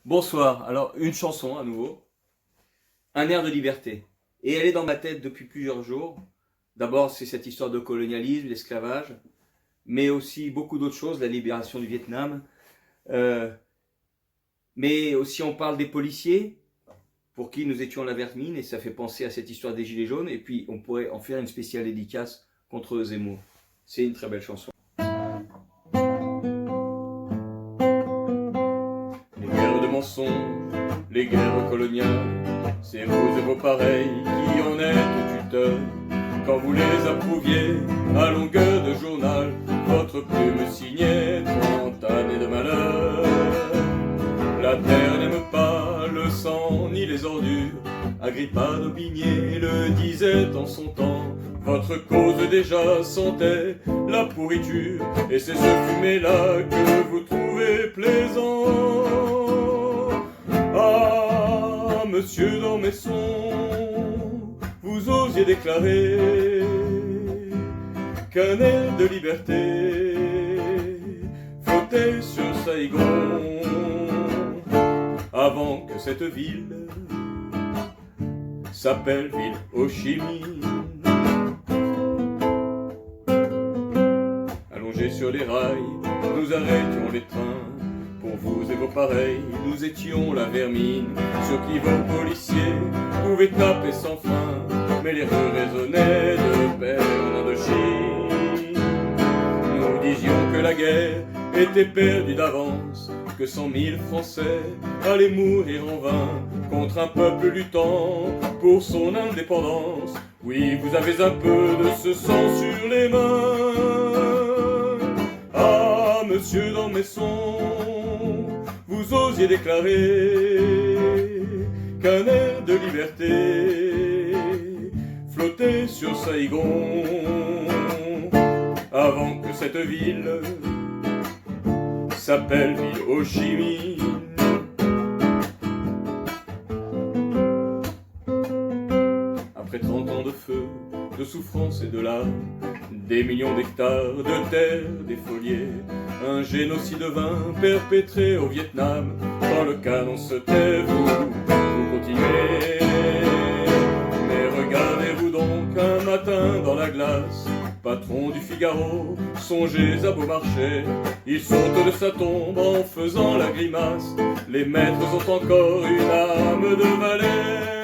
Bonsoir, alors une chanson à nouveau, un air de liberté. Et elle est dans ma tête depuis plusieurs jours. D'abord c'est cette histoire de colonialisme, d'esclavage, mais aussi beaucoup d'autres choses, la libération du Vietnam. Mais aussi on parle des policiers, pour qui nous étions la vermine, et ça fait penser à cette histoire des Gilets jaunes, et puis on pourrait en faire une spéciale dédicace contre Zemmour. C'est une très belle chanson. Les guerres de mensonges, les guerres coloniales, c'est vous et vos pareils qui en êtes tuteurs. Quand vous les approuviez à longueur de journal, votre plume signait 30 années de malheur. La terre n'aime pas le sang ni les ordures, Agrippa d'Aubigné le disait en son temps. Votre cause déjà sentait la pourriture, et c'est ce fumet-là que vous trouvez plaisant. Ah, monsieur d'Ormesson, vous osiez déclarer qu'un air de liberté flottait sur Saigon, avant que cette ville s'appelle ville Ho Chi Minh. Allongés sur les rails, nous arrêtions les trains. Pour vous et vos pareils, nous étions la vermine sur qui vos policiers pouvaient taper sans fin. Mais les rues résonnaient de paix en Indochine. Nous disions que la guerre était perdue d'avance, que 100 000 Français allaient mourir en vain contre un peuple luttant pour son indépendance. Oui, vous avez un peu de ce sang sur les mains. Ah, monsieur d'Ormesson, vous osiez déclarer qu'un air de liberté flottait sur Saigon, avant que cette ville s'appelle ville Ho Chi Minh. Après 30 ans de feu, de souffrance et de larmes, des millions d'hectares de terre défoliés, un génocide vain perpétré au Vietnam. Quand le canon se tait, vous continuez. Mais regardez-vous donc un matin dans la glace, patron du Figaro, songez à Beaumarchais. Il saute de sa tombe en faisant la grimace. Les maîtres ont encore une âme de valet.